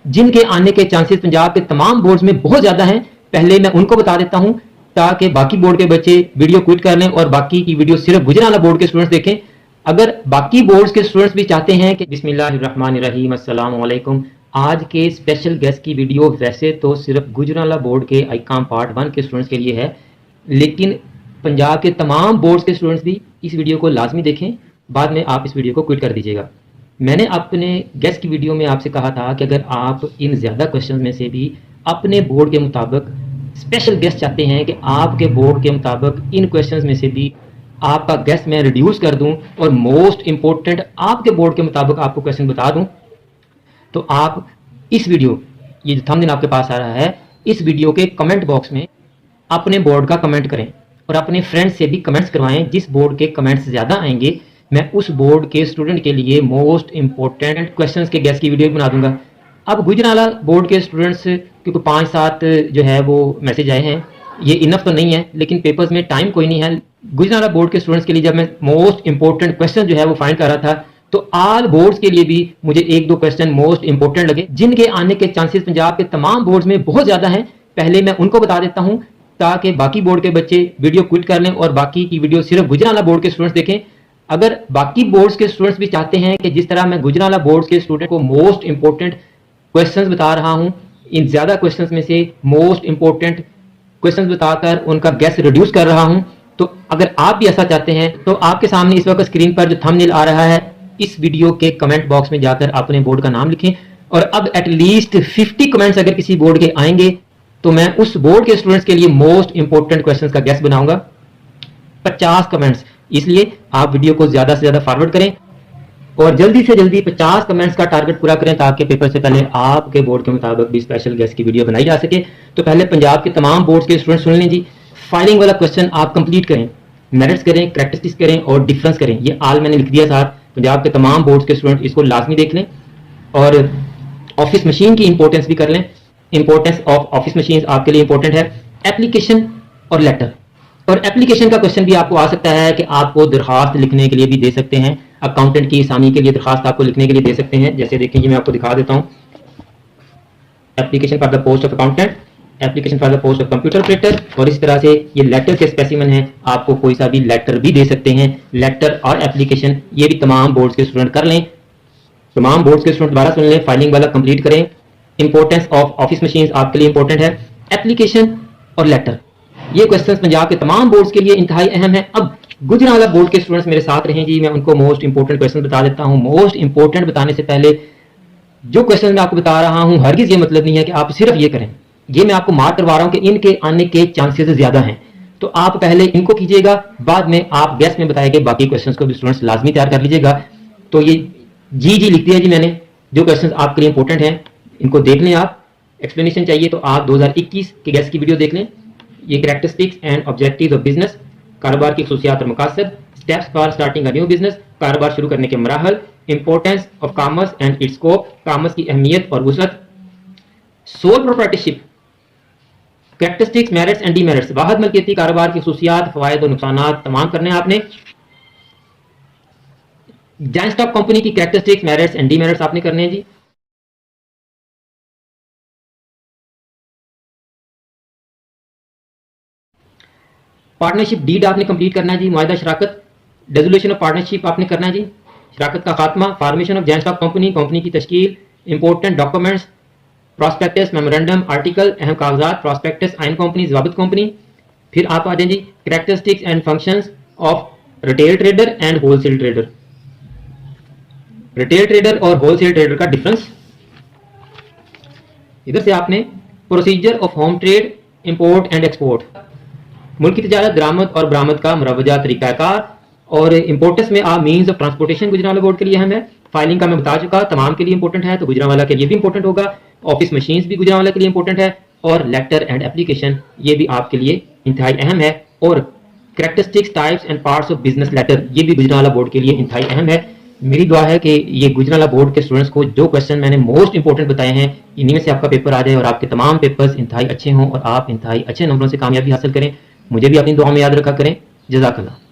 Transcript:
जिनके आने के चांसेस पंजाब के तमाम बोर्ड्स में बहुत ज़्यादा हैं। पहले मैं उनको बता देता हूं ताकि बाकी बोर्ड के बच्चे वीडियो क्विट कर लें और बाकी की वीडियो सिर्फ गुजरांवाला बोर्ड के स्टूडेंट्स देखें। अगर बाकी बोर्ड्स के स्टूडेंट्स भी चाहते हैं कि बिस्मिल्लाहिर्रहमानिर्रहीम अस्सलाम वालेकुम, आज के स्पेशल गेस्ट की वीडियो वैसे तो सिर्फ गुजरांवाला बोर्ड के आईकॉम पार्ट 1 के स्टूडेंट्स के लिए है, लेकिन पंजाब के तमाम बोर्ड्स के स्टूडेंट्स भी इस वीडियो को लाजमी देखें। बाद में आप इस वीडियो को क्विट कर दीजिएगा। मैंने अपने गेस्ट की वीडियो में आपसे कहा था कि अगर आप इन ज़्यादा क्वेश्चन में से भी अपने बोर्ड के मुताबिक स्पेशल गेस्ट चाहते हैं कि आपके बोर्ड के मुताबिक इन क्वेश्चंस में से भी आपका गेस्ट मैं रिड्यूस कर दूं और मोस्ट इंपॉर्टेंट आपके बोर्ड के मुताबिक आपको क्वेश्चन बता दूं, तो आप इस वीडियो, ये जो थंबनेल आपके पास आ रहा है, इस वीडियो के कमेंट बॉक्स में अपने बोर्ड का कमेंट करें और अपने फ्रेंड्स से भी कमेंट्स करवाएं। जिस बोर्ड के कमेंट्स ज़्यादा आएंगे मैं उस बोर्ड के स्टूडेंट के लिए मोस्ट इंपॉर्टेंट क्वेश्चंस के गेस्ट की वीडियो बना दूंगा। अब गुजरांवाला बोर्ड के स्टूडेंट्स क्योंकि 5-7 जो है वो मैसेज आए हैं, ये इनफ तो नहीं है, लेकिन पेपर्स में टाइम कोई नहीं है। गुजरांवाला बोर्ड के स्टूडेंट्स के लिए जब मैं मोस्ट इंपॉर्टेंट क्वेश्चन जो है वो फाइंड कर रहा था, तो ऑल बोर्ड्स के लिए भी मुझे 1-2 क्वेश्चन मोस्ट इंपॉर्टेंट लगे जिनके आने के चांसेस पंजाब के तमाम बोर्ड्स में बहुत ज़्यादा हैं। पहले मैं उनको बता देता हूँ ताकि बाकी बोर्ड के बच्चे वीडियो क्विट कर लें और बाकी की वीडियो सिर्फ गुजरांवाला बोर्ड के स्टूडेंट्स देखें। अगर बाकी बोर्ड्स के स्टूडेंट्स भी चाहते हैं कि जिस तरह मैं गुजरांवाला बोर्ड्स के स्टूडेंट को मोस्ट इंपॉर्टेंट क्वेश्चंस बता रहा हूं, इन ज़्यादा क्वेश्चंस में से मोस्ट इंपॉर्टेंट क्वेश्चंस बताकर उनका गैस रिड्यूस कर रहा हूं, तो अगर आप भी ऐसा चाहते हैं तो आपके सामने इस वक्त स्क्रीन पर जो थंबनेल आ रहा है, इस वीडियो के कमेंट बॉक्स में जाकर अपने बोर्ड का नाम लिखें। और अब एटलीस्ट 50 कमेंट्स अगर किसी बोर्ड के आएंगे तो मैं उस बोर्ड के स्टूडेंट्स के लिए मोस्ट इंपॉर्टेंट क्वेश्चंस का गैस बनाऊंगा। 50 कमेंट्स, इसलिए आप वीडियो को ज़्यादा से ज़्यादा फॉरवर्ड करें और जल्दी से जल्दी 50 कमेंट्स का टारगेट पूरा करें ताकि पेपर से पहले आपके बोर्ड के मुताबिक भी स्पेशल गेस्ट की वीडियो बनाई जा सके। तो पहले पंजाब के तमाम बोर्ड्स के स्टूडेंट सुन लें जी। फाइलिंग वाला क्वेश्चन आप कंप्लीट करें, मेरिट्स करें, करैक्टरिस्टिक्स करें और डिफरेंस करें। ये आल मैंने लिख दिया साथ। पंजाब के तमाम बोर्ड्स के स्टूडेंट इसको लाजमी देख लें और ऑफिस मशीन की इंपॉर्टेंस भी कर लें। इंपॉर्टेंस ऑफ ऑफिस मशीन आपके लिए इंपॉर्टेंट है। एप्लीकेशन और लेटर, और एप्लीकेशन का क्वेश्चन भी आपको आ सकता है कि आपको दरखास्त लिखने के लिए भी दे सकते हैं। अकाउंटेंट की असामी के लिए दरखास्त आपको लिखने के लिए दे सकते हैं। जैसे देखें, ये मैं आपको दिखा देता हूं। Application for the post of accountant, application for the post of computer operator, और इस तरह से ये लेटर के स्पेसिमन है। आपको कोई सा भी लेटर भी दे सकते हैं। लेटर और एप्लीकेशन ये भी तमाम बोर्ड्स के स्टूडेंट कर लें। तमाम बोर्ड्स के स्टूडेंट दोबारा सुन लें, फाइलिंग वाला कंप्लीट करें। इंपॉर्टेंस ऑफ ऑफिस मशीन आपके लिए इंपॉर्टेंट है। एप्लीकेशन और लेटर, ये क्वेश्चंस पंजाब के तमाम बोर्ड्स के लिए इंतहाई अहम है। अब गुजरांवाला बोर्ड के स्टूडेंट्स मेरे साथ रहें जी, मैं उनको मोस्ट इंपॉर्टेंट क्वेश्चन बता देता हूं। मोस्ट इंपॉर्टेंट बताने से पहले जो क्वेश्चन मैं आपको बता रहा हूं, हरगिज ये मतलब नहीं है कि आप सिर्फ ये करें। ये मैं आपको मार्क करवा रहा हूं कि इनके आने के चांसेस ज्यादा हैं, तो आप पहले इनको कीजिएगा, बाद में आप गेस्ट में बताए गए बाकी क्वेश्चन को भी स्टूडेंट्स लाजमी तैयार कर लीजिएगा। तो ये जी लिख दिया जी मैंने। जो क्वेश्चन आपके लिए इंपॉर्टेंट हैं इनको देख लें आप। एक्सप्लेनेशन चाहिए तो आप 2021 के गेस्ट की वीडियो देख लें। ये characteristics and objectives of business, कारोबार की खुसूसियात और मकासद, steps for starting a new business, कारोबार शुरू करने के मराहल, importance of commerce and its scope, commerce की अहमियत और वसअत, sole proprietorship, characteristics, merits and demerits, वाहद मलकियती कारोबार की खुसूसियात, फवायद और नुकसानात तमाम करने आपने। जॉइंट स्टॉक कंपनी की करैक्टरिस्टिक्स, मेरिट्स एंड डीमेरिट्स आपने करने हैं जी। पार्टनरशिप डीड आपने कंप्लीट करना है जी। मुआहिदा शराकत, डिसोल्यूशन ऑफ पार्टनरशिप आपने करना है जी। शराकत का खात्मा, formation of joint stock company, company की तश्कील, important documents, prospectus, memorandum, article, अहम कागजात, प्रॉस्पेक्टस, आइन कंपनी, ज़ाबित कंपनी। फिर आप आ जाए जी characteristics and functions of retail trader and wholesale trader. Retail trader और होलसेल ट्रेडर का डिफरेंस। इधर से आपने procedure of home trade, import and export, मुल्क की तजारत, दरामद और बरामद का मुरवजा तरीकाकार, और इंपोर्टेंस में आप means of transportation Gujranwala board के लिए अहम है। फाइलिंग का मैं बता चुका, तमाम के लिए इंपॉर्टेंट है, तो गुजरांवाला के लिए भी इंपॉर्टेंट होगा। ऑफिस मशीन्स भी गुजरांवाला के लिए इंपॉर्टेंट है, और लेटर एंड एप्लीकेशन ये भी आपके लिए इंतहाई अहम है। और characteristics, types and parts of business letter ये भी गुजरांवाला बोर्ड के लिए इंतहाई अहम है। मेरी दुआ है कि ये गुजरांवाला बोर्ड के स्टूडेंट्स को जो क्वेश्चन मैंने मोस्ट इंपॉर्टेंट बताए हैं, इन्हीं में से आपका पेपर आ जाए और आपके तमाम पेपर्स इंतहाई अच्छे हों और आप इंतहाई अच्छे नंबरों से कामयाबी हासिल करें। मुझे भी अपनी दुआ में याद रखा करें। जज़ाकल्लाह।